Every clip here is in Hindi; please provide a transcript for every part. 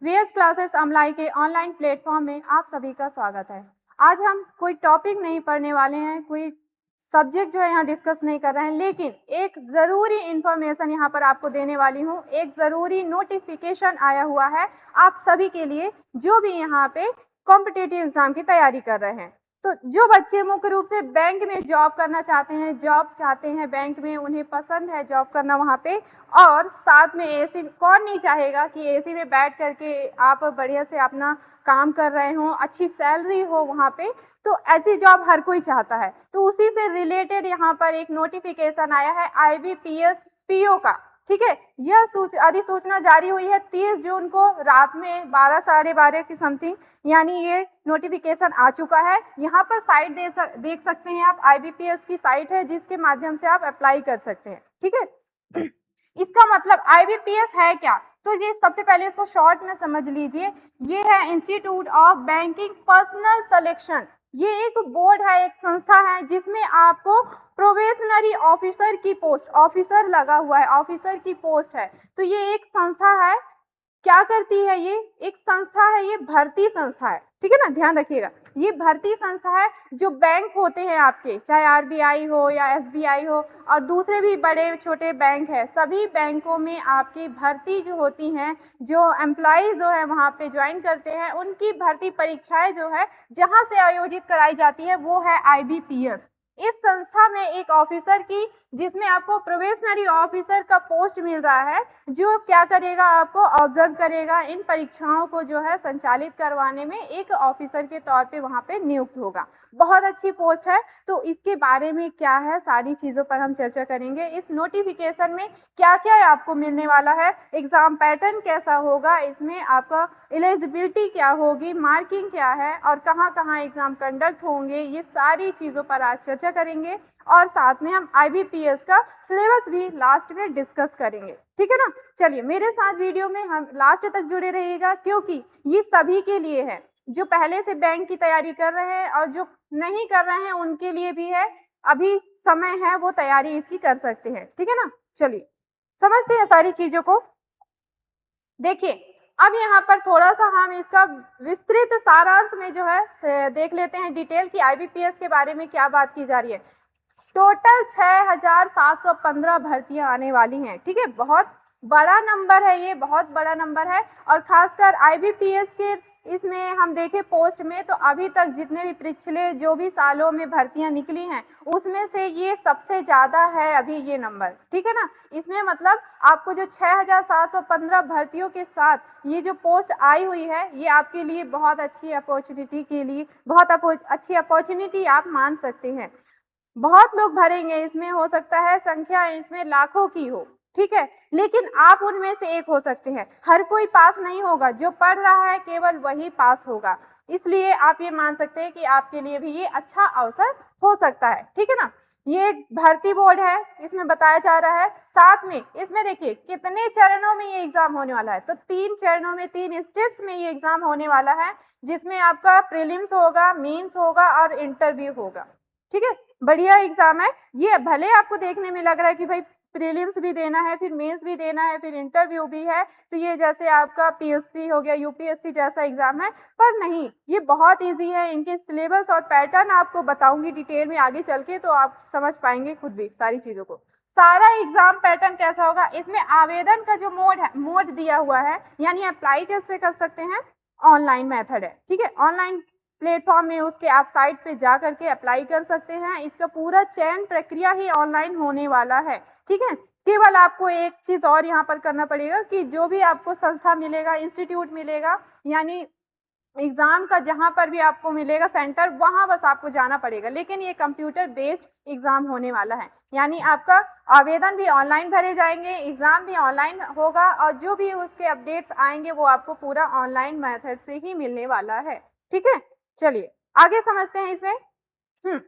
वीएस क्लासेस अमलाई के ऑनलाइन प्लेटफॉर्म में आप सभी का स्वागत है। आज हम कोई टॉपिक नहीं पढ़ने वाले हैं, कोई सब्जेक्ट जो है यहाँ डिस्कस नहीं कर रहे हैं, लेकिन एक ज़रूरी इन्फॉर्मेशन यहाँ पर आपको देने वाली हूँ। एक ज़रूरी नोटिफिकेशन आया हुआ है आप सभी के लिए, जो भी यहाँ पे कॉम्पिटिटिव एग्जाम की तैयारी कर रहे हैं। तो जो बच्चे मुख्य रूप से बैंक में जॉब करना चाहते हैं, जॉब चाहते हैं बैंक में, उन्हें पसंद है जॉब करना वहाँ पे, और साथ में एसी, कौन नहीं चाहेगा कि एसी में बैठ करके आप बढ़िया से अपना काम कर रहे हो, अच्छी सैलरी हो वहाँ पे, तो ऐसी जॉब हर कोई चाहता है। तो उसी से रिलेटेड यहाँ पर एक नोटिफिकेशन आया है आईबीपीएस पीओ का। ठीक है, यह अधिसूचना जारी हुई है 30 जून को रात में 12 साढ़े 12 की समथिंग, यानी ये नोटिफिकेशन आ चुका है। यहाँ पर साइट देख सकते हैं आप, आईबीपीएस की साइट है जिसके माध्यम से आप अप्लाई कर सकते हैं। ठीक है, इसका मतलब आईबीपीएस है क्या, तो ये सबसे पहले इसको शॉर्ट में समझ लीजिए। ये है institute of banking personal selection. ये एक बोर्ड है, एक संस्था है जिसमें आपको प्रोबेशनरी ऑफिसर की पोस्ट, ऑफिसर लगा हुआ है, ऑफिसर की पोस्ट है। तो ये एक संस्था है, क्या करती है, ये एक संस्था है, ये भर्ती संस्था है। ठीक है ना, ध्यान रखिएगा, ये भर्ती संस्था है। जो बैंक होते हैं आपके, चाहे आरबीआई हो या एसबीआई हो और दूसरे भी बड़े छोटे बैंक है, सभी बैंकों में आपकी भर्ती जो होती हैं, जो एम्प्लॉइज जो है वहां पे ज्वाइन करते हैं, उनकी भर्ती परीक्षाएं जो है जहां से आयोजित कराई जाती है वो है आईबीपीएस। इस संस्था में एक ऑफिसर की, जिसमें आपको प्रोबेशनरी ऑफिसर का पोस्ट मिल रहा है, जो क्या करेगा, आपको ऑब्जर्व करेगा, इन परीक्षाओं को जो है संचालित करवाने में एक ऑफिसर के तौर पे वहां पे नियुक्त होगा। बहुत अच्छी पोस्ट है। तो इसके बारे में क्या है, सारी चीजों पर हम चर्चा करेंगे। इस नोटिफिकेशन में क्या क्या आपको मिलने वाला है, एग्जाम पैटर्न कैसा होगा, इसमें आपका एलिजिबिलिटी क्या होगी, मार्किंग क्या है और कहाँ कहाँ एग्जाम कंडक्ट होंगे, ये सारी चीजों पर आज चर्चा करेंगे। और साथ में हम आईबीपीएस का सिलेबस भी लास्ट में डिस्कस करेंगे। ठीक है ना, चलिए मेरे साथ वीडियो में हम लास्ट तक जुड़े रहिएगा, क्योंकि ये सभी के लिए है, जो पहले से बैंक की तैयारी कर रहे हैं और जो नहीं कर रहे हैं उनके लिए भी है। अभी समय है, वो तैयारी इसकी कर सकते हैं। ठीक है ना, चलिए समझते हैं सारी चीजों को। देखिए, अब यहाँ पर थोड़ा सा हम इसका विस्तृत सारांश में जो है देख लेते हैं डिटेल की आईबीपीएस के बारे में क्या बात की जा रही है। टोटल 6715 भर्तियां आने वाली हैं। ठीक है, बहुत बड़ा नंबर है, ये बहुत बड़ा नंबर है। और खासकर आईबीपीएस के इसमें हम देखें पोस्ट में, तो अभी तक जितने भी पिछले जो भी सालों में भर्तियां निकली हैं, उसमें से ये सबसे ज्यादा है अभी ये नंबर। ठीक है ना, इसमें मतलब आपको जो 6715 भर्तियों के साथ ये जो पोस्ट आई हुई है, ये आपके लिए बहुत अच्छी अपॉर्चुनिटी के लिए, बहुत अच्छी अपॉर्चुनिटी आप मान सकते हैं। बहुत लोग भरेंगे इसमें, हो सकता है संख्या इसमें लाखों की हो। ठीक है, लेकिन आप उनमें से एक हो सकते हैं। हर कोई पास नहीं होगा, जो पढ़ रहा है केवल वही पास होगा। इसलिए आप ये मान सकते हैं कि आपके लिए भी ये अच्छा अवसर हो सकता है। ठीक है ना, ये एक भर्ती बोर्ड है, इसमें बताया जा रहा है। साथ में इसमें देखिए कितने चरणों में ये एग्जाम होने वाला है, तो 3 चरणों में, 3 स्टेप्स में ये एग्जाम होने वाला है, जिसमें आपका प्रीलिम्स होगा, मेंस होगा और इंटरव्यू होगा। ठीक है, बढ़िया एग्जाम है ये। भले आपको देखने में लग रहा है कि भाई प्रीलिम्स भी देना है, फिर मेंस भी देना है, फिर इंटरव्यू भी है, तो ये जैसे आपका पीएससी हो गया, यूपीएससी जैसा एग्जाम है, पर नहीं, ये बहुत इजी है। इनके सिलेबस और पैटर्न आपको बताऊंगी डिटेल में आगे चल के, तो आप समझ पाएंगे खुद भी सारी चीजों को। सारा एग्जाम पैटर्न कैसा होगा, इसमें आवेदन का जो मोड है, मोड दिया हुआ है, यानी अप्लाई कैसे कर सकते हैं, ऑनलाइन मेथड है। ठीक है, ऑनलाइन प्लेटफॉर्म में उसके आप साइट पे जा करके अप्लाई कर सकते हैं। इसका पूरा चयन प्रक्रिया ही ऑनलाइन होने वाला है। ठीक है, केवल आपको एक चीज और यहाँ पर करना पड़ेगा कि जो भी आपको संस्था मिलेगा, इंस्टीट्यूट मिलेगा, यानी एग्जाम का जहां पर भी आपको मिलेगा सेंटर, वहां बस आपको जाना पड़ेगा। लेकिन ये कंप्यूटर बेस्ड एग्जाम होने वाला है, यानी आपका आवेदन भी ऑनलाइन भरे जाएंगे, एग्जाम भी ऑनलाइन होगा, और जो भी उसके अपडेट्स आएंगे वो आपको पूरा ऑनलाइन मेथड से ही मिलने वाला है। ठीक है, चलिए आगे समझते हैं इसमें।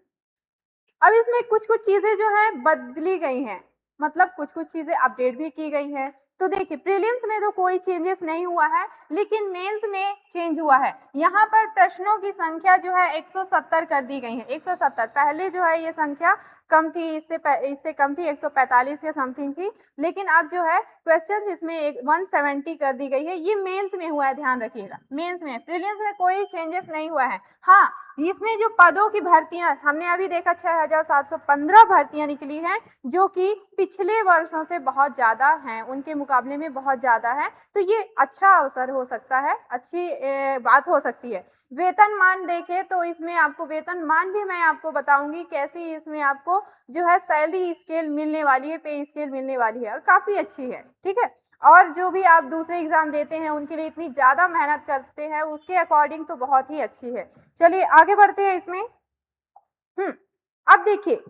अब इसमें कुछ कुछ चीजें जो है बदली गई हैं, मतलब कुछ कुछ चीजें अपडेट भी की गई हैं। तो देखिए, प्रीलिम्स में तो कोई चेंजेस नहीं हुआ है, लेकिन मेंस में चेंज हुआ है। यहाँ पर प्रश्नों की संख्या जो है 170 कर दी गई है। 170, पहले जो है ये संख्या कम थी, इससे कम थी, 145 के समथिंग थी, लेकिन अब जो है क्वेश्चंस इसमें 170 कर दी गई है। ये मेंस में हुआ है, ध्यान रखिएगा, मेंस में। प्रीलिम्स में कोई चेंजेस नहीं हुआ है। हाँ, इसमें जो पदों की भर्तियां हमने अभी देखा 6715 भर्तियां निकली हैं, जो कि पिछले वर्षों से बहुत ज्यादा हैं, उनके मुकाबले में बहुत ज्यादा है। तो ये अच्छा अवसर हो सकता है, अच्छी बात हो सकती है। वेतनमान देखें तो इसमें आपको वेतनमान भी मैं आपको बताऊंगी कैसी इसमें आपको जो है सैलरी स्केल मिलने वाली है, पे स्केल मिलने वाली है, और काफी अच्छी है। ठीक है, और जो भी आप दूसरे एग्जाम देते हैं उनके लिए इतनी ज्यादा मेहनत करते हैं, उसके अकॉर्डिंग तो बहुत ही अच्छी है। चलिए आगे बढ़ते हैं इसमें। अब देखिए,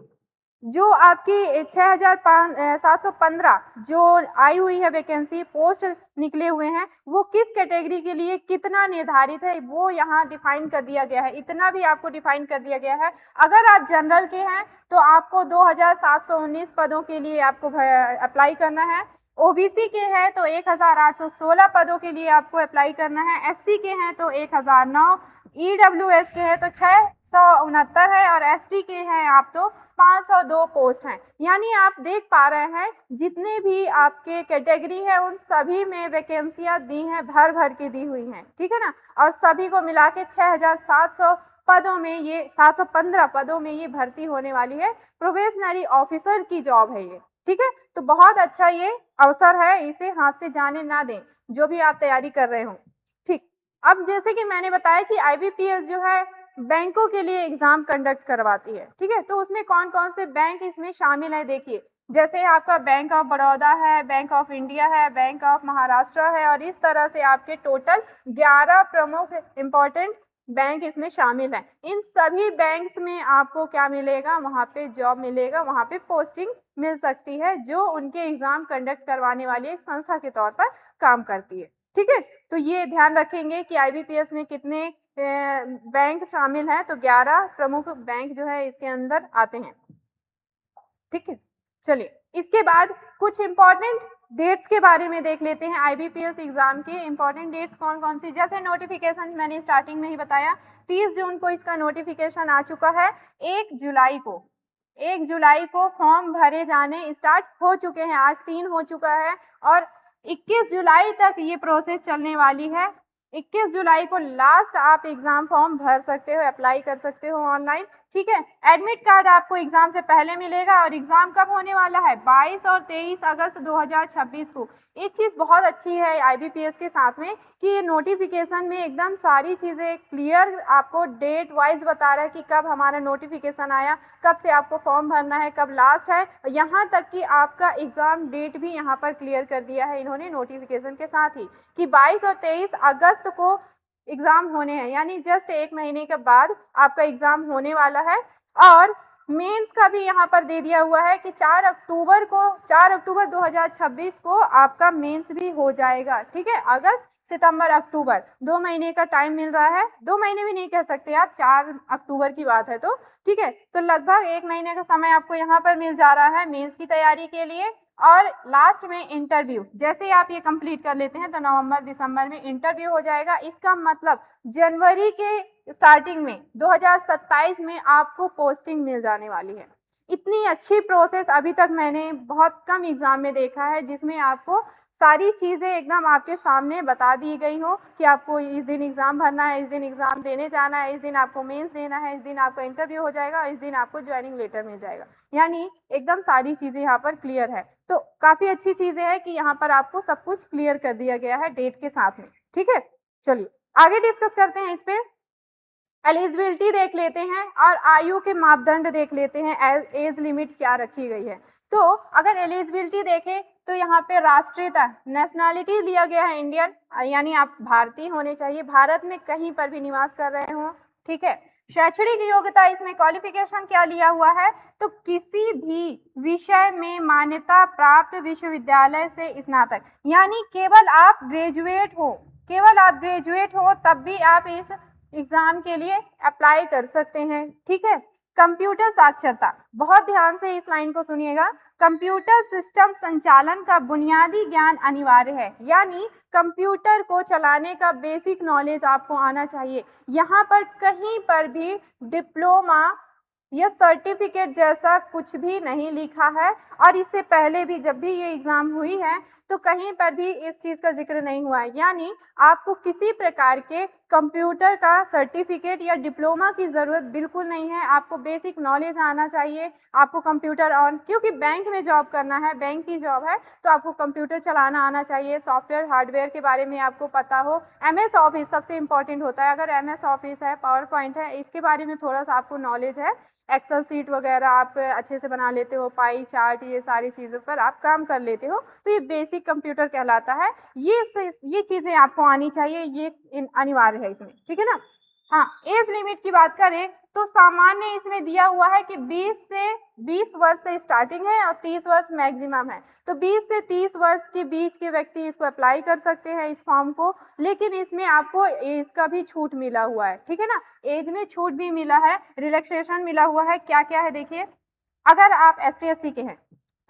जो आपकी 6715 जो आई हुई है वैकेंसी, पोस्ट निकले हुए हैं, वो किस कैटेगरी के लिए कितना निर्धारित है वो यहाँ डिफाइन कर दिया गया है। इतना भी आपको डिफाइन कर दिया गया है। अगर आप जनरल के हैं तो आपको 2719 पदों के लिए आपको अप्लाई करना है। ओबीसी के हैं तो 1816 पदों के लिए आपको अप्लाई करना है। एससी के हैं तो 1009, ईडब्ल्यूएस के हैं तो 669 है, और एसटी के हैं आप तो 502 पोस्ट हैं। यानी आप देख पा रहे हैं जितने भी आपके कैटेगरी है उन सभी में वैकेंसियां दी हैं, भर भर के दी हुई हैं। ठीक है ना, और सभी को मिला के 6700 पदों में, ये 715 पदों में ये भर्ती होने वाली है। प्रोबेशनरी ऑफिसर की जॉब है ये। ठीक है, तो बहुत अच्छा ये अवसर है, इसे हाथ से जाने ना दें जो भी आप तैयारी कर रहे हो। ठीक, अब जैसे कि मैंने बताया कि आईबीपीएस जो है बैंकों के लिए एग्जाम कंडक्ट करवाती है। ठीक है, तो उसमें कौन कौन से बैंक इसमें शामिल है देखिए, जैसे आपका बैंक ऑफ बड़ौदा है, बैंक ऑफ इंडिया है, बैंक ऑफ महाराष्ट्र है, और इस तरह से आपके टोटल 11 प्रमुख इंपॉर्टेंट बैंक इसमें शामिल है। इन सभी बैंक्स में आपको क्या मिलेगा, वहां पे जॉब मिलेगा, वहां पे पोस्टिंग मिल सकती है, जो उनके एग्जाम कंडक्ट करवाने वाली एक संस्था के तौर पर काम करती है। ठीक है, तो ये ध्यान रखेंगे कि आईबीपीएस में कितने बैंक शामिल हैं, तो 11 प्रमुख बैंक जो है इसके अंदर आते हैं। ठीक है, चलिए इसके बाद कुछ इंपॉर्टेंट डेट्स के बारे में देख लेते हैं। आईबीपीएस एग्जाम के इंपॉर्टेंट डेट्स कौन कौन सी, जैसे नोटिफिकेशन मैंने स्टार्टिंग में ही बताया, 30 जून को इसका नोटिफिकेशन आ चुका है। 1 जुलाई को फॉर्म भरे जाने स्टार्ट हो चुके हैं, आज 3 हो चुका है, और 21 जुलाई तक ये प्रोसेस चलने वाली है। 21 जुलाई को लास्ट आप एग्जाम फॉर्म भर सकते हो, अप्लाई कर सकते हो ऑनलाइन। ठीक है, एडमिट कार्ड आपको एग्जाम से पहले मिलेगा, और एग्जाम कब होने वाला है, 22 और 23 अगस्त 2026 को। एक चीज बहुत अच्छी है आईबीपीएस के साथ में कि ये नोटिफिकेशन में एकदम सारी चीजें क्लियर आपको डेट वाइज बता रहा है कि कब हमारा नोटिफिकेशन आया, कब से आपको फॉर्म भरना है, कब लास्ट है, यहाँ तक कि आपका एग्जाम डेट भी यहाँ पर क्लियर कर दिया है इन्होंने नोटिफिकेशन के साथ ही, कि 22 और 23 अगस्त को एग्जाम होने हैं, यानी जस्ट 1 महीने के बाद आपका एग्जाम होने वाला है। और मेंस का भी यहाँ पर दे दिया हुआ है कि 4 अक्टूबर 2026 को आपका मेंस भी हो जाएगा। ठीक है, अगस्त सितंबर अक्टूबर 2 महीने का टाइम मिल रहा है, 2 महीने भी नहीं कह सकते आप, 4 अक्टूबर की बात है तो। ठीक है, तो लगभग 1 महीने का समय आपको यहाँ पर मिल जा रहा है मेंस की तैयारी के लिए। और लास्ट में इंटरव्यू, जैसे आप ये कंप्लीट कर लेते हैं तो नवंबर दिसंबर में इंटरव्यू हो जाएगा। इसका मतलब जनवरी के स्टार्टिंग में 2027 में आपको पोस्टिंग मिल जाने वाली है। इतनी अच्छी प्रोसेस अभी तक मैंने बहुत कम एग्जाम में देखा है, जिसमें आपको सारी चीजें एकदम आपके सामने बता दी गई हो कि आपको इस दिन एग्जाम भरना है, इस दिन एग्जाम देने जाना है, इस दिन आपको मेंस देना है, इस दिन आपका इंटरव्यू हो जाएगा, इस दिन आपको ज्वाइनिंग लेटर मिल जाएगा। यानी एकदम सारी चीजें यहाँ पर क्लियर है। तो काफी अच्छी चीजें हैं कि यहाँ पर आपको सब कुछ क्लियर कर दिया गया है डेट के साथ में। ठीक है, चलिए आगे डिस्कस करते हैं। इस पे एलिजिबिलिटी देख लेते हैं और आयु के मापदंड देख लेते हैं, एज लिमिट क्या रखी गई है। तो अगर एलिजिबिलिटी देखें तो यहाँ पे राष्ट्रीयता, नेशनैलिटी दिया गया है इंडियन, यानी आप भारतीय होने चाहिए, भारत में कहीं पर भी निवास कर रहे हो। ठीक है, शैक्षणिक योग्यता, इसमें क्वालिफिकेशन क्या लिया हुआ है, तो किसी भी विषय में मान्यता प्राप्त विश्वविद्यालय से स्नातक, यानी केवल आप ग्रेजुएट हो, तब भी आप इस एग्जाम के लिए अप्लाई कर सकते हैं। ठीक है, कंप्यूटर साक्षरता, बहुत ध्यान से इस लाइन को सुनिएगा, कंप्यूटर सिस्टम संचालन का बुनियादी ज्ञान अनिवार्य है, यानी कंप्यूटर को चलाने का बेसिक नॉलेज आपको आना चाहिए। यहाँ पर कहीं पर भी डिप्लोमा यह सर्टिफिकेट जैसा कुछ भी नहीं लिखा है और इससे पहले भी जब भी ये एग्जाम हुई है तो कहीं पर भी इस चीज का जिक्र नहीं हुआ है। यानी आपको किसी प्रकार के कंप्यूटर का सर्टिफिकेट या डिप्लोमा की जरूरत बिल्कुल नहीं है। आपको बेसिक नॉलेज आना चाहिए, आपको कंप्यूटर ऑन, क्योंकि बैंक में जॉब करना है, बैंक की जॉब है, तो आपको कंप्यूटर चलाना आना चाहिए, सॉफ्टवेयर हार्डवेयर के बारे में आपको पता हो। एमएस ऑफिस सबसे इंपॉर्टेंट होता है। अगर एमएस ऑफिस है, पावर पॉइंट है, इसके बारे में थोड़ा सा आपको नॉलेज है, एक्सेल सीट वगैरह आप अच्छे से बना लेते हो, पाई चार्ट, ये सारी चीज़ों पर आप काम कर लेते हो, तो ये बेसिक कंप्यूटर कहलाता है। ये चीज़ें आपको आनी चाहिए, ये अनिवार्य है इसमें, ठीक है ना। हाँ, एज लिमिट की बात करें तो सामान्य इसमें दिया हुआ है कि 20 वर्ष से स्टार्टिंग है और 30 वर्ष मैक्सिमम है। तो 20 से 30 वर्ष के बीच के व्यक्ति इसको अप्लाई कर सकते हैं इस फॉर्म को, लेकिन इसमें आपको एज का भी छूट मिला हुआ है, ठीक है ना। एज में छूट भी मिला है, रिलैक्सेशन मिला हुआ है। क्या क्या है देखिए, अगर आप ST/SC के हैं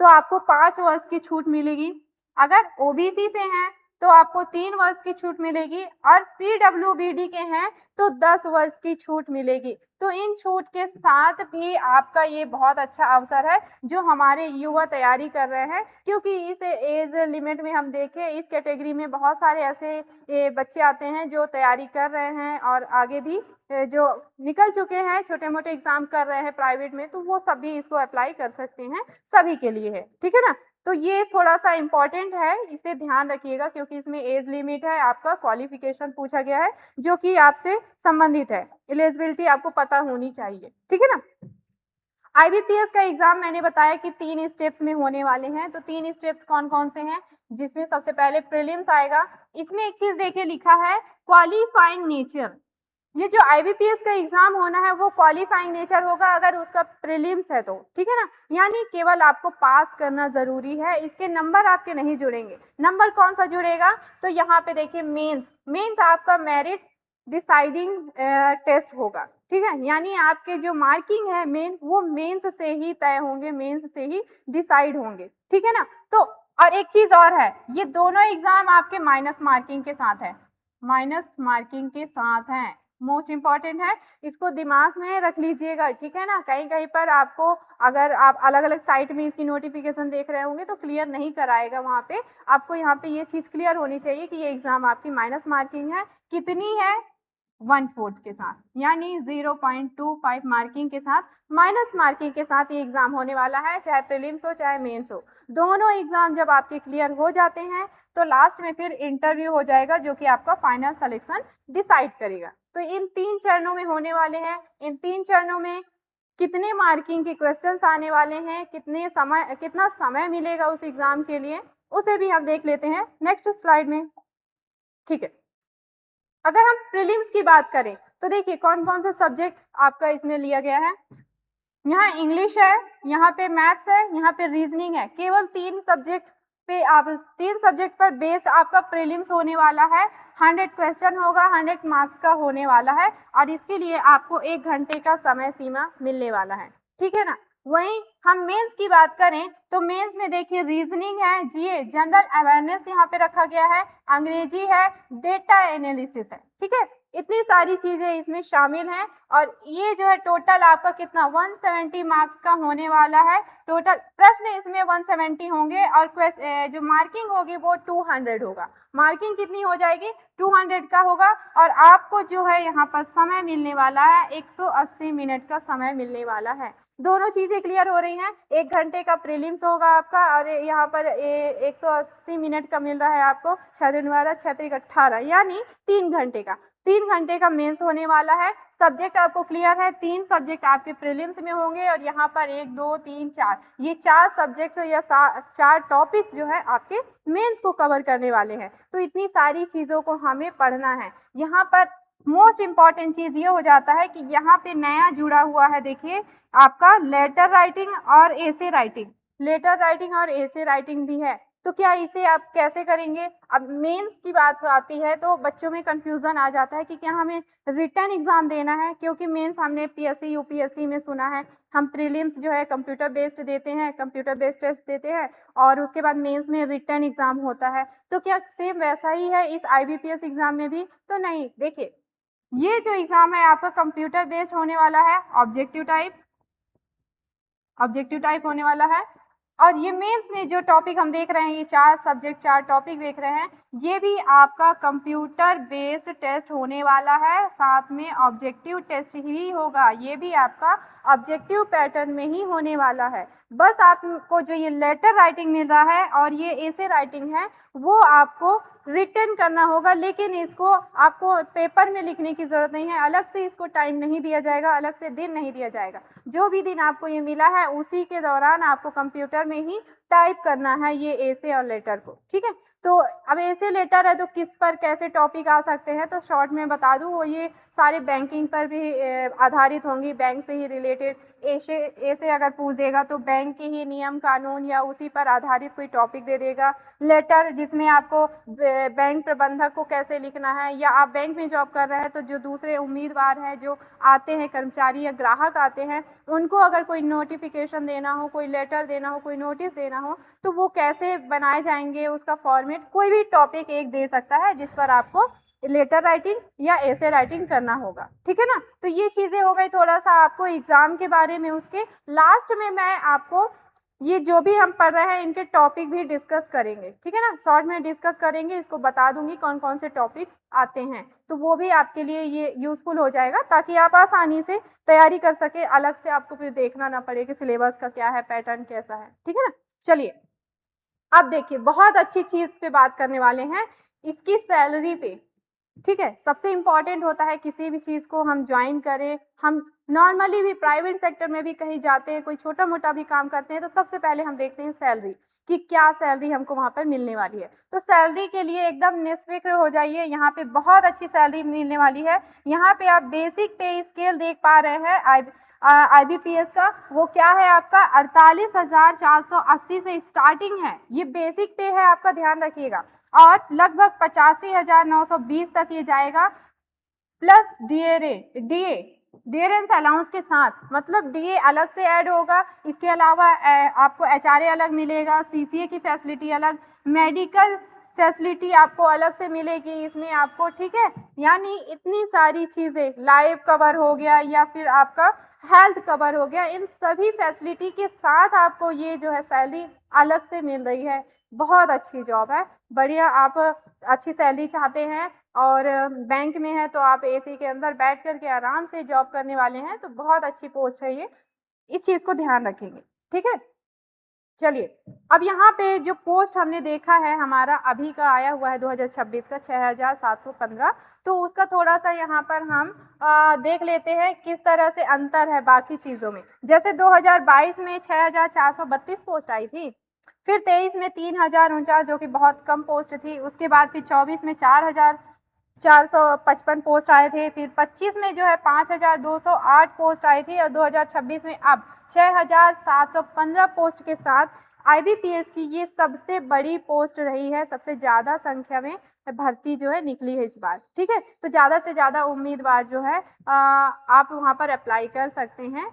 तो आपको 5 वर्ष की छूट मिलेगी, अगर OBC से हैं तो आपको 3 वर्ष की छूट मिलेगी और PWBD के हैं तो 10 वर्ष की छूट मिलेगी। तो इन छूट के साथ भी आपका ये बहुत अच्छा अवसर है जो हमारे युवा तैयारी कर रहे हैं, क्योंकि इस एज लिमिट में हम देखें इस कैटेगरी में बहुत सारे ऐसे बच्चे आते हैं जो तैयारी कर रहे हैं और आगे भी जो निकल चुके हैं, छोटे मोटे एग्जाम कर रहे हैं प्राइवेट में, तो वो सभी इसको अप्लाई कर सकते हैं, सभी के लिए है, ठीक है ना। तो ये थोड़ा सा इंपॉर्टेंट है, इसे ध्यान रखिएगा, क्योंकि इसमें एज लिमिट है, आपका क्वालिफिकेशन पूछा गया है जो कि आपसे संबंधित है, एलिजिबिलिटी आपको पता होनी चाहिए, ठीक है ना। IBPS का एग्जाम मैंने बताया कि 3 स्टेप्स में होने वाले हैं। तो 3 स्टेप्स कौन कौन से हैं, जिसमें सबसे पहले प्रीलिम्स आएगा। इसमें एक चीज देखिए लिखा है क्वालिफाइंग नेचर। ये जो IBPS का एग्जाम होना है वो क्वालिफाइंग नेचर होगा अगर उसका प्रीलिम्स है तो, ठीक है ना। यानी केवल आपको पास करना जरूरी है, इसके नंबर आपके नहीं जुड़ेंगे। नंबर कौन सा जुड़ेगा, तो यहाँ पे देखिए मेंस आपका मेरिट डिसाइडिंग टेस्ट होगा, ठीक है। यानी आपके जो मार्किंग है मेन, वो मेंस से ही तय होंगे, मेंस से ही डिसाइड होंगे, ठीक है ना। तो और एक चीज और है, ये दोनों एग्जाम आपके माइनस मार्किंग के साथ है, माइनस मार्किंग के साथ हैं, मोस्ट इंपॉर्टेंट है, इसको दिमाग में रख लीजिएगा, ठीक है ना। कहीं कहीं पर आपको, अगर आप अलग अलग साइट में इसकी नोटिफिकेशन देख रहे होंगे तो क्लियर नहीं कराएगा, वहां पे आपको यहाँ पे ये चीज क्लियर होनी चाहिए कि ये एग्जाम आपकी माइनस मार्किंग है। कितनी है, 1/4 के साथ, यानी 0.25 मार्किंग के साथ, माइनस मार्किंग के साथ ये एग्जाम होने वाला है, चाहे प्रीलिम्स हो चाहे मेंस हो। दोनों एग्जाम जब आपके क्लियर हो जाते हैं तो लास्ट में फिर इंटरव्यू हो जाएगा जो कि आपका फाइनल सिलेक्शन डिसाइड करेगा। तो इन 3 चरणों में होने वाले हैं। इन 3 चरणों में कितने मार्किंग के क्वेश्चंस आने वाले हैं, कितना समय मिलेगा उस एग्जाम के लिए, उसे भी हम देख लेते हैं नेक्स्ट स्लाइड में, ठीक है। अगर हम प्रीलिम्स की बात करें तो देखिए कौन कौन से सब्जेक्ट आपका इसमें लिया गया है। यहाँ इंग्लिश है, यहाँ पे मैथ्स है, यहाँ पे रीजनिंग है। केवल 3 सब्जेक्ट पर बेस्ड आपका प्रीलिम्स होने वाला है। 100 क्वेश्चन होगा, 100 मार्क्स का होने वाला है और इसके लिए आपको 1 घंटे का समय सीमा मिलने वाला है, ठीक है ना। वहीं हम मेंस की बात करें तो मेंस में देखिए रीजनिंग है, जीए, जनरल अवेयरनेस यहाँ पे रखा गया है, अंग्रेजी है, डेटा एनालिसिस है, ठीक है। इतनी सारी चीजें इसमें शामिल हैं और ये जो है टोटल आपका कितना 170 मार्क्स का होने वाला है। टोटल प्रश्न इसमें 170 होंगे और जो मार्किंग होगी वो 200 होगा। मार्किंग कितनी हो जाएगी, 200 का होगा और आपको जो है यहाँ पर समय मिलने वाला है 180 मिनट का समय मिलने वाला है। दोनों चीजें क्लियर हो रही हैं। 1 घंटे का प्रीलिम्स होगा आपका और यहाँ पर 180 मिनट का मिल रहा है आपको, 6 दिन 12 6 3 18, यानी 3 घंटे का। 3 घंटे का मेंस होने वाला है। सब्जेक्ट आपको क्लियर है, 3 सब्जेक्ट आपके प्रीलिम्स में होंगे और यहाँ पर 1 2 3 4, ये 4 सब्जेक्ट या 4 टॉपिक जो है आपके मेंस को कवर करने वाले हैं। तो इतनी सारी चीजों को हमें पढ़ना है। यहाँ पर मोस्ट इंपॉर्टेंट चीज ये हो जाता है कि यहाँ पे नया जुड़ा हुआ है, देखिए आपका लेटर राइटिंग और एसे राइटिंग। लेटर राइटिंग और एसे राइटिंग भी है। तो क्या इसे आप कैसे करेंगे, अब मेंस की बात आती है तो बच्चों में कंफ्यूजन आ जाता है कि क्या हमें रिटन एग्जाम देना है, क्योंकि मेंस हमने पीएससी यूपीएससी में सुना है, हम प्रीलिम्स जो है कंप्यूटर बेस्ड देते हैं, कंप्यूटर बेस्ड टेस्ट देते हैं और उसके बाद मेंस में रिटन एग्जाम होता है। तो क्या सेम वैसा ही है इस IBPS एग्जाम में भी, तो नहीं। देखिए ये जो एग्जाम है आपका कंप्यूटर बेस्ड होने वाला है, ऑब्जेक्टिव टाइप, ऑब्जेक्टिव टाइप होने वाला है। और ये मेंस में जो टॉपिक हम देख रहे हैं, ये 4 सब्जेक्ट 4 टॉपिक देख रहे हैं, ये भी आपका कंप्यूटर बेस्ड टेस्ट होने वाला है, साथ में ऑब्जेक्टिव टेस्ट ही होगा। ये भी आपका ऑब्जेक्टिव पैटर्न में ही होने वाला है। बस आपको जो ये लेटर राइटिंग मिल रहा है और ये एसे राइटिंग है, वो आपको रिटन करना होगा, लेकिन इसको आपको पेपर में लिखने की जरूरत नहीं है। अलग से इसको टाइम नहीं दिया जाएगा, अलग से दिन नहीं दिया जाएगा। जो भी दिन आपको ये मिला है उसी के दौरान आपको कंप्यूटर में ही टाइप करना है ये एसे और लेटर को, ठीक है। तो अब एसे लेटर है तो किस पर कैसे टॉपिक आ सकते हैं, तो शॉर्ट में बता दूं, वो ये सारे बैंकिंग पर भी आधारित होंगी, बैंक से ही रिलेटेड। ऐसे अगर पूछ देगा तो बैंक के ही नियम कानून या उसी पर आधारित कोई टॉपिक दे देगा। लेटर जिसमें आपको बैंक प्रबंधक को कैसे लिखना है, या आप बैंक में जॉब कर रहे हैं तो जो दूसरे उम्मीदवार हैं जो आते हैं, कर्मचारी या ग्राहक आते हैं, उनको अगर कोई नोटिफिकेशन देना हो, कोई लेटर देना हो, कोई नोटिस देना हो, तो वो कैसे बनाए जाएंगे, उसका फॉर्मेट, कोई भी टॉपिक एक दे सकता है जिस पर आपको लेटर राइटिंग या ऐसे राइटिंग करना होगा, ठीक है ना। तो ये चीजें हो गई थोड़ा सा आपको एग्जाम के बारे में। उसके लास्ट में मैं आपको ये जो भी हम पढ़ रहे हैं इनके टॉपिक भी डिस्कस करेंगे, ठीक है ना, शॉर्ट में डिस्कस करेंगे, इसको बता दूंगी कौन कौन से टॉपिक्स आते हैं, तो वो भी आपके लिए ये यूजफुल हो जाएगा, ताकि आप आसानी से तैयारी कर सके, अलग से आपको फिर देखना ना पड़े कि सिलेबस का क्या है, पैटर्न कैसा है, ठीक है ना। चलिए अब देखिए, बहुत अच्छी चीज पे बात करने वाले हैं, इसकी सैलरी पे, ठीक है। सबसे इंपॉर्टेंट होता है किसी भी चीज को हम ज्वाइन करें, हम नॉर्मली भी प्राइवेट सेक्टर में भी कहीं जाते हैं, कोई छोटा मोटा भी काम करते हैं, तो सबसे पहले हम देखते हैं सैलरी, कि क्या सैलरी हमको वहां पर मिलने वाली है। तो सैलरी के लिए एकदम निश्चिंत हो जाइए, यहाँ पे बहुत अच्छी सैलरी मिलने वाली है। यहाँ पे आप बेसिक पे स्केल देख पा रहे हैं IBPS का, वो क्या है आपका 48,480 से स्टार्टिंग है, ये बेसिक पे है आपका, ध्यान रखिएगा। और लगभग 85,920 तक ये जाएगा, प्लस डियरेंस अलाउंस के साथ, मतलब डीए अलग से ऐड होगा। इसके अलावा आपको एचआरए अलग मिलेगा, सीसीए की फैसिलिटी अलग, मेडिकल फैसिलिटी आपको अलग से मिलेगी इसमें आपको, ठीक है। यानी इतनी सारी चीजें, लाइव कवर हो गया या फिर आपका हेल्थ कवर हो गया, इन सभी फैसिलिटी के साथ आपको ये जो है सैलरी अलग से मिल रही है। बहुत अच्छी जॉब है, बढ़िया। आप अच्छी सैलरी चाहते हैं और बैंक में है तो आप एसी के अंदर बैठ करके आराम से जॉब करने वाले हैं, तो बहुत अच्छी पोस्ट है ये, इस चीज को ध्यान रखेंगे, ठीक है। चलिए अब यहाँ पे जो पोस्ट हमने देखा है हमारा अभी का आया हुआ है 2026 का 6,715, तो उसका थोड़ा सा यहाँ पर हम देख लेते हैं किस तरह से अंतर है बाकी चीजों में। जैसे 2022 में 6,432 पोस्ट आई थी, फिर 23 में 3,049 जो कि बहुत कम पोस्ट थी, उसके बाद फिर 24 में 4,455 पोस्ट आए थे, फिर 25 में जो है 5,208 पोस्ट आई थी, और 2026 में अब 6,715 पोस्ट के साथ IBPS की ये सबसे बड़ी पोस्ट रही है, सबसे ज्यादा संख्या में भर्ती जो है निकली है इस बार, ठीक है। तो ज्यादा से ज्यादा उम्मीदवार जो है आप वहां पर अप्लाई कर सकते हैं,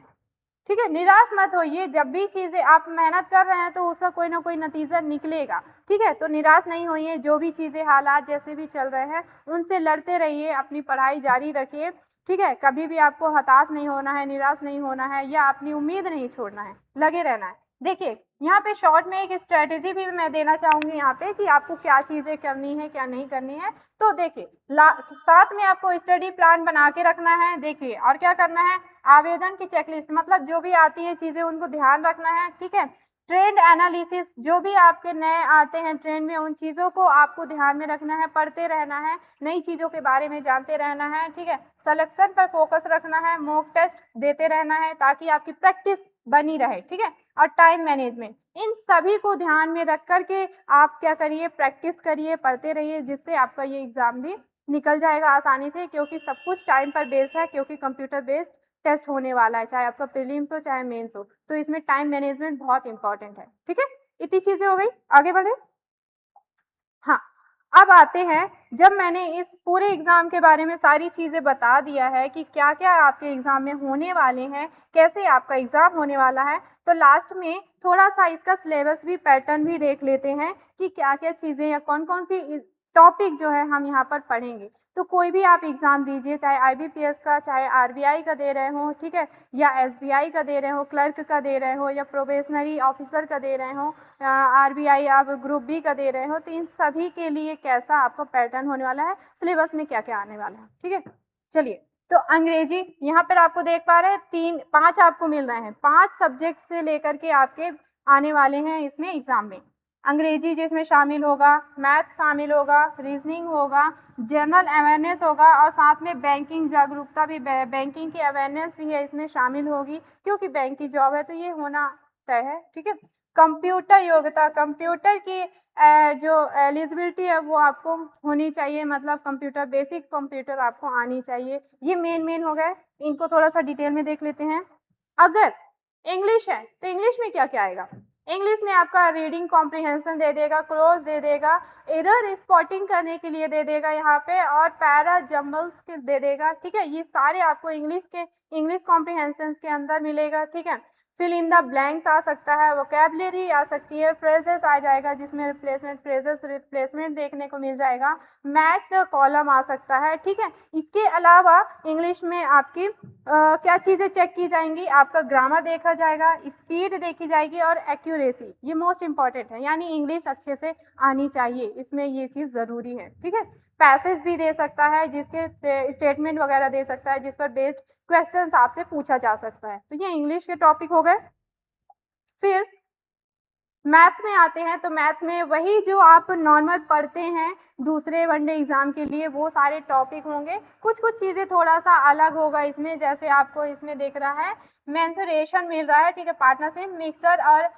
ठीक है। निराश मत होइए, जब भी चीजें आप मेहनत कर रहे हैं तो उसका कोई ना कोई नतीजा निकलेगा, ठीक है। तो निराश नहीं होइए, जो भी चीजें हालात जैसे भी चल रहे हैं उनसे लड़ते रहिए, अपनी पढ़ाई जारी रखिए, ठीक है। कभी भी आपको हताश नहीं होना है, निराश नहीं होना है, या अपनी उम्मीद नहीं छोड़ना है, लगे रहना है। देखिए यहाँ पे शॉर्ट में एक स्ट्रेटेजी भी मैं देना चाहूंगी यहाँ पे, कि आपको क्या चीजें करनी है क्या नहीं करनी है। तो देखिए साथ में आपको स्टडी प्लान बना के रखना है। देखिए और क्या करना है, आवेदन की चेकलिस्ट, मतलब जो भी आती है चीजें उनको ध्यान रखना है, ठीक है। ट्रेंड एनालिसिस, जो भी आपके नए आते हैं ट्रेंड में, उन चीजों को आपको ध्यान में रखना है, पढ़ते रहना है, नई चीजों के बारे में जानते रहना है, ठीक है। सिलेक्शन पर फोकस रखना है, मॉक टेस्ट देते रहना है ताकि आपकी प्रैक्टिस बनी रहे, ठीक है। और टाइम मैनेजमेंट, इन सभी को ध्यान में रख करके आप क्या करिए, प्रैक्टिस करिए, पढ़ते रहिए, जिससे आपका ये एग्जाम भी निकल जाएगा आसानी से, क्योंकि सब कुछ टाइम पर बेस्ड है, क्योंकि कंप्यूटर बेस्ड टेस्ट होने वाला है, चाहे आपका प्रीलिम्स हो चाहे मेंस हो, तो इसमें टाइम मैनेजमेंट बहुत इंपॉर्टेंट है, ठीक है। इतनी चीजें हो गई, आगे बढ़े। हाँ, अब आते हैं, जब मैंने इस पूरे एग्जाम के बारे में सारी चीजें बता दिया है कि क्या क्या आपके एग्जाम में होने वाले हैं, कैसे आपका एग्जाम होने वाला है, तो लास्ट में थोड़ा सा इसका सिलेबस भी पैटर्न भी देख लेते हैं कि क्या क्या चीजें या कौन कौन सी टॉपिक जो है हम यहाँ पर पढ़ेंगे। तो कोई भी आप एग्जाम दीजिए, चाहे आईबीपीएस का, चाहे आरबीआई का दे रहे हो, ठीक है, या एसबीआई का दे रहे हो, क्लर्क का दे रहे हो, या प्रोबेशनरी ऑफिसर का दे रहे हो, आरबीआई आप ग्रुप बी का दे रहे हो, तो इन सभी के लिए कैसा आपको पैटर्न होने वाला है, सिलेबस में क्या क्या आने वाला है। ठीक है, चलिए, तो अंग्रेजी यहाँ पर आपको देख पा रहे हैं, 5 आपको मिल रहे हैं, 5 सब्जेक्ट से लेकर के आपके आने वाले हैं इसमें एग्जाम में। अंग्रेजी जिसमें शामिल होगा, मैथ शामिल होगा, रीजनिंग होगा, जनरल अवेयरनेस होगा, और साथ में बैंकिंग जागरूकता भी, बैंकिंग की अवेयरनेस भी है इसमें शामिल होगी, क्योंकि बैंक की जॉब है तो ये होना तय है। ठीक है, कंप्यूटर योग्यता, कंप्यूटर की जो एलिजिबिलिटी है वो आपको होनी चाहिए, मतलब कंप्यूटर, बेसिक कंप्यूटर आपको आनी चाहिए। ये मेन हो गए, इनको थोड़ा सा डिटेल में देख लेते हैं। अगर इंग्लिश है तो इंग्लिश में क्या क्या आएगा? इंग्लिश में आपका रीडिंग कॉम्प्रिहेंशन दे देगा, क्लोज दे देगा, एरर स्पॉटिंग करने के लिए दे देगा यहाँ पे, और पैरा जम्बल्स के दे देगा। ठीक है, ये सारे आपको इंग्लिश कॉम्प्रिहेंशन के अंदर मिलेगा। ठीक है, फिल इन द ब्लैंक्स आ सकता है, वोकैबुलरी आ सकती है, फ्रेजेस आ जाएगा जिसमें रिप्लेसमेंट, फ्रेजेस रिप्लेसमेंट देखने को मिल जाएगा, मैच द कॉलम आ सकता है। ठीक है, इसके अलावा इंग्लिश में आपकी क्या चीजें चेक की जाएंगी? आपका ग्रामर देखा जाएगा, स्पीड देखी जाएगी, और एक्यूरेसी, ये मोस्ट इंपॉर्टेंट है, यानी इंग्लिश अच्छे से आनी चाहिए, इसमें ये चीज जरूरी है। ठीक है, पैसेज भी दे सकता है, जिसके स्टेटमेंट वगैरह दे सकता है, जिस पर बेस्ड क्वेश्चंस आपसे पूछा जा सकता है। तो ये इंग्लिश के टॉपिक हो गए। फिर मैथ्स में आते हैं, तो मैथ्स में वही जो आप नॉर्मल पढ़ते हैं दूसरे वनडे एग्जाम के लिए, वो सारे टॉपिक होंगे। कुछ कुछ चीजें थोड़ा सा अलग होगा इसमें, जैसे आपको इसमें देख रहा है मेंसुरेशन मिल रहा है, ठीक है, पार्टनरशिप, मिक्सर, और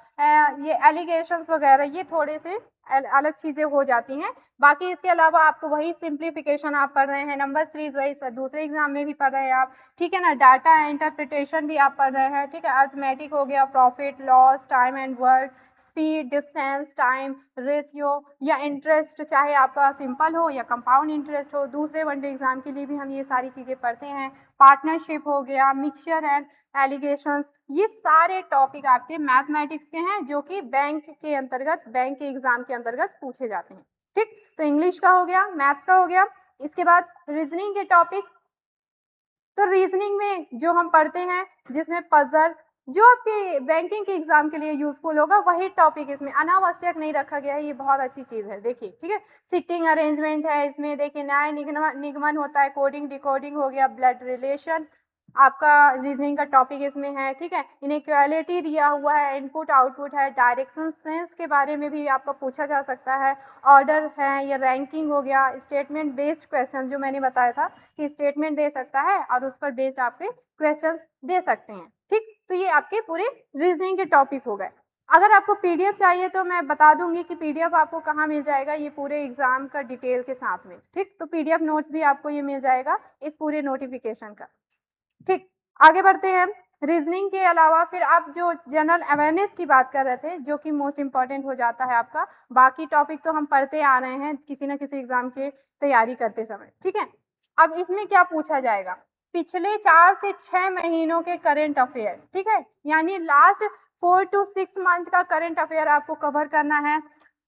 ये एलिगेशंस वगैरह, ये थोड़े से अलग चीजें हो जाती हैं। बाकी इसके अलावा आपको वही सिंप्लीफिकेशन आप पढ़ रहे हैं, नंबर सीरीज वही दूसरे एग्जाम में भी पढ़ रहे हैं आप। ठीक है ना, डाटा इंटरप्रिटेशन भी आप पढ़ रहे हैं। ठीक है, अर्थमेटिक हो गया, profit loss, time and work, speed, distance, time, ratio, या इंटरेस्ट, चाहे आपका सिंपल हो या कंपाउंड इंटरेस्ट हो, दूसरे वनडे एग्जाम के लिए भी हम ये सारी चीजें पढ़ते हैं। पार्टनरशिप हो गया, मिक्सचर एंड एलिगेशंस, ये सारे टॉपिक आपके मैथमेटिक्स के हैं, जो कि बैंक के अंतर्गत, बैंक के एग्जाम के अंतर्गत पूछे जाते हैं। ठीक, तो इंग्लिश का हो गया, मैथ्स का हो गया। इसके बाद रीजनिंग के टॉपिक, तो रीजनिंग में जो हम पढ़ते हैं, जिसमें पजल, जो आपके बैंकिंग के एग्जाम के लिए यूजफुल होगा, वही टॉपिक इसमें अनावश्यक नहीं रखा गया है, ये बहुत अच्छी चीज है। देखिए, ठीक है, सिटिंग अरेंजमेंट है इसमें, देखिए, न्याय निगमन होता है, कोडिंग डिकोडिंग हो गया, ब्लड रिलेशन आपका रीजनिंग का टॉपिक इसमें है। ठीक है, इनइक्वालिटी दिया हुआ है, इनपुट आउटपुट है, डायरेक्शन सेंस के बारे में भी आपको पूछा जा सकता है, ऑर्डर है, या रैंकिंग हो गया, स्टेटमेंट बेस्ड क्वेश्चन, जो मैंने बताया था कि स्टेटमेंट दे सकता है और उस पर बेस्ड आपके क्वेश्चन दे सकते हैं। ठीक, तो ये आपके पूरे रीजनिंग के टॉपिक हो गए। अगर आपको पीडीएफ चाहिए तो मैं बता दूंगी कि पीडीएफ आपको कहाँ मिल जाएगा, ये पूरे एग्जाम का डिटेल के साथ में। ठीक, तो पीडीएफ नोट्स भी आपको ये मिल जाएगा इस पूरे नोटिफिकेशन का। ठीक, आगे बढ़ते हैं। रीजनिंग के अलावा फिर आप जो जनरल अवेयरनेस की बात कर रहे थे, जो कि मोस्ट इंपॉर्टेंट हो जाता है आपका, बाकी टॉपिक तो हम पढ़ते आ रहे हैं किसी न किसी एग्जाम के तैयारी करते समय। ठीक है, अब इसमें क्या पूछा जाएगा? पिछले 4 से 6 महीनों के करंट अफेयर। ठीक है, यानी लास्ट 4 to 6 मंथ का करंट अफेयर आपको कवर करना है।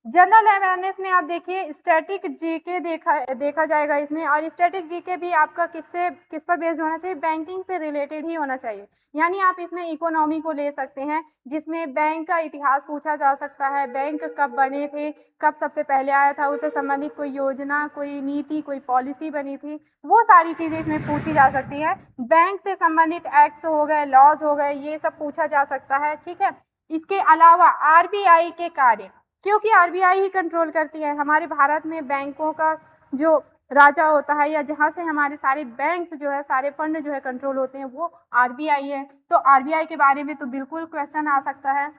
जनरल अवेयरनेस में आप देखिए, स्टैटिक जीके देखा जाएगा इसमें, और स्टैटिक जीके भी आपका किस पर बेस्ड होना चाहिए? बैंकिंग से रिलेटेड ही होना चाहिए। यानी आप इसमें इकोनॉमी को ले सकते हैं, जिसमें बैंक का इतिहास पूछा जा सकता है, बैंक कब बने थे, कब सबसे पहले आया था, उससे संबंधित कोई योजना, कोई नीति, कोई पॉलिसी बनी थी, वो सारी चीजें इसमें पूछी जा सकती है। बैंक से संबंधित एक्ट्स हो गए, लॉज हो गए, ये सब पूछा जा सकता है। ठीक है, इसके अलावा आरबीआई के कार्य, क्योंकि आरबीआई ही कंट्रोल करती है हमारे भारत में, बैंकों का जो राजा होता है, या जहां से हमारे सारे बैंक्स जो है, सारे फंड जो है कंट्रोल होते हैं, वो आरबीआई है। तो आरबीआई के बारे में तो बिल्कुल क्वेश्चन आ सकता है।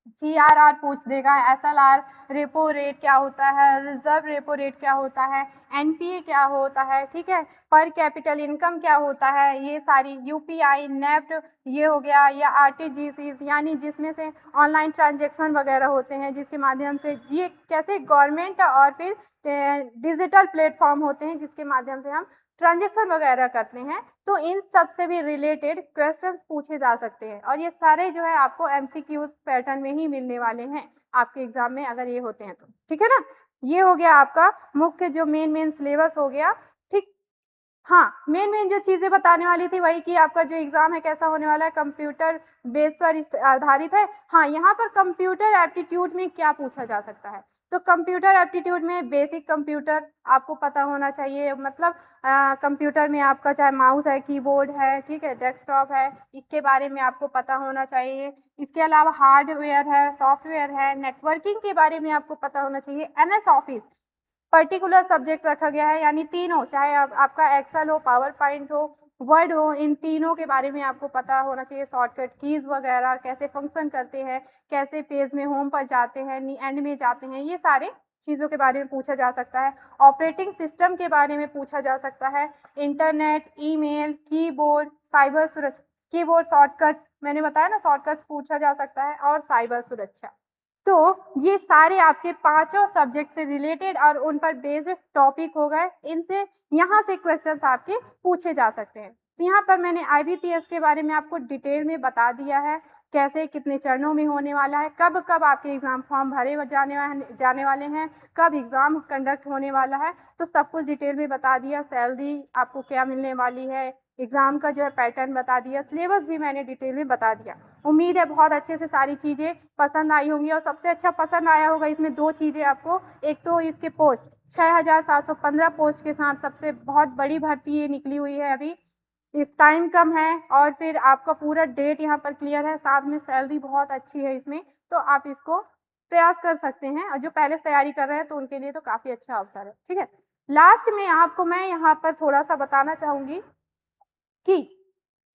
सीआरआर पूछ देगा, एसएलआर, रेपो रेट क्या होता है, रिजर्व रेपो रेट क्या होता है, एनपीए क्या होता है, ठीक है, पर कैपिटल इनकम क्या होता है, ये सारी, यूपीआई, नेफ्ट, ये हो गया, या आरटीजीएस, यानी जिसमें से ऑनलाइन ट्रांजेक्शन वगैरह होते हैं, जिसके माध्यम से ये कैसे गवर्नमेंट, और फिर डिजिटल प्लेटफॉर्म होते हैं जिसके माध्यम से हम ट्रांजेक्शन वगैरह करते हैं। तो इन सब से भी रिलेटेड क्वेश्चंस पूछे जा सकते हैं, और ये सारे जो है आपको एमसीक्यूज पैटर्न में ही मिलने वाले हैं आपके एग्जाम में, अगर ये होते हैं तो। ठीक है ना, ये हो गया आपका मुख्य जो मेन सिलेबस हो गया, ठीक। हाँ, मेन जो चीज़ें बताने वाली थी वही कि आपका जो एग्ज़ाम है कैसा होने वाला है, कंप्यूटर बेस पर इस आधारित है। हाँ, यहाँ पर कंप्यूटर एप्टीट्यूड में क्या पूछा जा सकता है? तो कंप्यूटर एप्टीट्यूड में बेसिक कंप्यूटर आपको पता होना चाहिए, मतलब कंप्यूटर में आपका चाहे माउस है, कीबोर्ड है, ठीक है, डेस्कटॉप है, इसके बारे में आपको पता होना चाहिए। इसके अलावा हार्डवेयर है, सॉफ्टवेयर है, नेटवर्किंग के बारे में आपको पता होना चाहिए। एमएस ऑफिस पर्टिकुलर सब्जेक्ट रखा गया है, यानी तीनों, चाहे आपका एक्सेल हो, पावर पॉइंट हो, वर्ड हो, इन तीनों के बारे में आपको पता होना चाहिए। शॉर्टकट कीज़ वगैरह कैसे फंक्शन करते हैं, कैसे पेज में होम पर जाते हैं, एंड में जाते हैं, ये सारे चीज़ों के बारे में पूछा जा सकता है। ऑपरेटिंग सिस्टम के बारे में पूछा जा सकता है। इंटरनेट, ईमेल, कीबोर्ड, साइबर सुरक्षा, कीबोर्ड शॉर्टकट्स मैंने बताया ना, शॉर्टकट्स पूछा जा सकता है, और साइबर सुरक्षा। तो ये सारे आपके पाँचों सब्जेक्ट से रिलेटेड और उन पर बेस्ड टॉपिक हो गए। इनसे यहाँ से क्वेश्चंस आपके पूछे जा सकते हैं। तो यहाँ पर मैंने आईबीपीएस के बारे में आपको डिटेल में बता दिया है, कैसे कितने चरणों में होने वाला है, कब-कब आपके एग्ज़ाम फॉर्म भरे जाने वाले हैं, कब एग्ज़ाम कंडक्ट होने वाला है, तो सब कुछ डिटेल में बता दिया। सैलरी आपको क्या मिलने वाली है, एग्ज़ाम का जो है पैटर्न बता दिया, सिलेबस भी मैंने डिटेल में बता दिया। उम्मीद है बहुत अच्छे से सारी चीज़ें पसंद आई होंगी, और सबसे अच्छा पसंद आया होगा इसमें 2 चीज़ें आपको। एक तो इसके पोस्ट 6715 पोस्ट के साथ सबसे बहुत बड़ी भर्ती ये निकली हुई है अभी। इस टाइम कम है, और फिर आपका पूरा डेट यहाँ पर क्लियर है, साथ में सैलरी बहुत अच्छी है इसमें, तो आप इसको प्रयास कर सकते हैं, और जो पहले से तैयारी कर रहे हैं तो उनके लिए तो काफ़ी अच्छा अवसर है, ठीक है? लास्ट में आपको मैं यहाँ पर थोड़ा-सा बताना चाहूँगी कि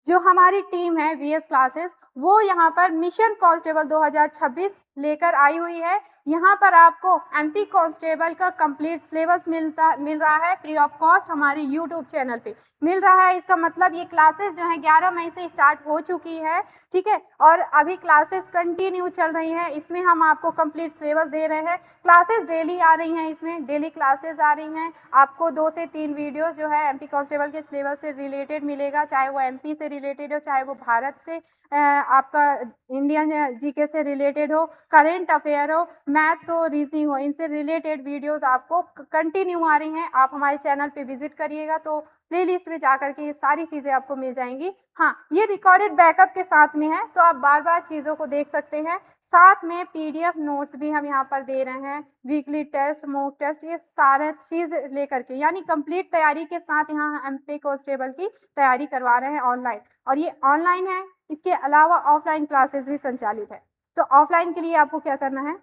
जो हमारी टीम है वीएस क्लासेस, वो यहाँ पर मिशन कांस्टेबल 2026 लेकर आई हुई है। यहाँ पर आपको एमपी कांस्टेबल का कंप्लीट सिलेबस मिल रहा है फ्री ऑफ कॉस्ट हमारे यूट्यूब चैनल पे मिल रहा है। इसका मतलब ये क्लासेस जो है 11 मई से स्टार्ट हो चुकी है, ठीक है, और अभी क्लासेस कंटिन्यू चल रही हैं। इसमें हम आपको कंप्लीट सिलेबस दे रहे हैं। क्लासेस डेली आ रही हैं, इसमें डेली क्लासेस आ रही हैं। आपको 2 से 3 वीडियोस जो है एमपी कांस्टेबल के सिलेबस से रिलेटेड मिलेगा, चाहे वो एमपी से रिलेटेड हो, चाहे वो भारत से आपका इंडियन जीके से रिलेटेड हो, करंट अफेयर हो, मैथ्स हो, रीजनिंग हो, इनसे रिलेटेड वीडियोस आपको कंटिन्यू आ रही हैं। आप हमारे चैनल पे विजिट करिएगा तो प्लेलिस्ट में जाकर के ये सारी चीज़ें आपको मिल जाएँगी। हाँ, ये रिकॉर्डेड बैकअप के साथ में है, तो आप बार-बार चीज़ों को देख सकते हैं। साथ में पीडीएफ नोट्स भी हम यहाँ पर दे रहे हैं, वीकली टेस्ट, मॉक टेस्ट, ये सारा चीज़ लेकर के, यानी कंप्लीट तैयारी के साथ यहाँ एमपी कांस्टेबल की तैयारी करवा रहे हैं ऑनलाइन, और ये ऑनलाइन है, इसके अलावा ऑफलाइन क्लासेस भी संचालित है। तो ऑफलाइन के लिए आपको क्या करना है,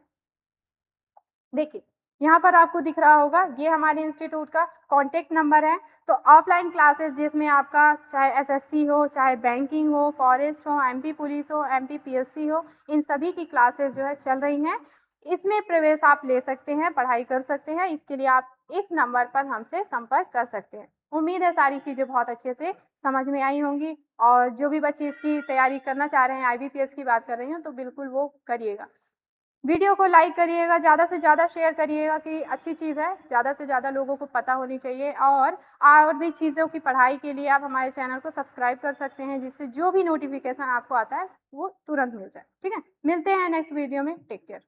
देखिए, यहाँ पर आपको दिख रहा होगा, ये हमारे इंस्टीट्यूट का कॉन्टैक्ट नंबर है। तो ऑफ़लाइन क्लासेस जिसमें आपका चाहे एसएससी हो, चाहे बैंकिंग हो, फॉरेस्ट हो, एमपी पुलिस हो, एमपी पीएससी हो, इन सभी की क्लासेस जो है चल रही हैं। इसमें प्रवेश आप ले सकते हैं, पढ़ाई कर सकते हैं। इसके लिए आप इस नंबर पर हमसे संपर्क कर सकते हैं। उम्मीद है सारी चीज़ें बहुत अच्छे से समझ में आई होंगी, और जो भी बच्चे इसकी तैयारी करना चाह रहे हैं, आईबीपीएस की बात कर रही हूँ, तो बिल्कुल वो करिएगा। वीडियो को लाइक करिएगा, ज़्यादा से ज़्यादा शेयर करिएगा कि अच्छी चीज़ है, ज़्यादा से ज़्यादा लोगों को पता होनी चाहिए, और भी चीज़ों की पढ़ाई के लिए आप हमारे चैनल को सब्सक्राइब कर सकते हैं, जिससे जो भी नोटिफ़िकेशन आपको आता है, वो तुरंत मिल जाए, ठीक है? मिलते हैं नेक्स्ट वीडियो में, टेक केयर।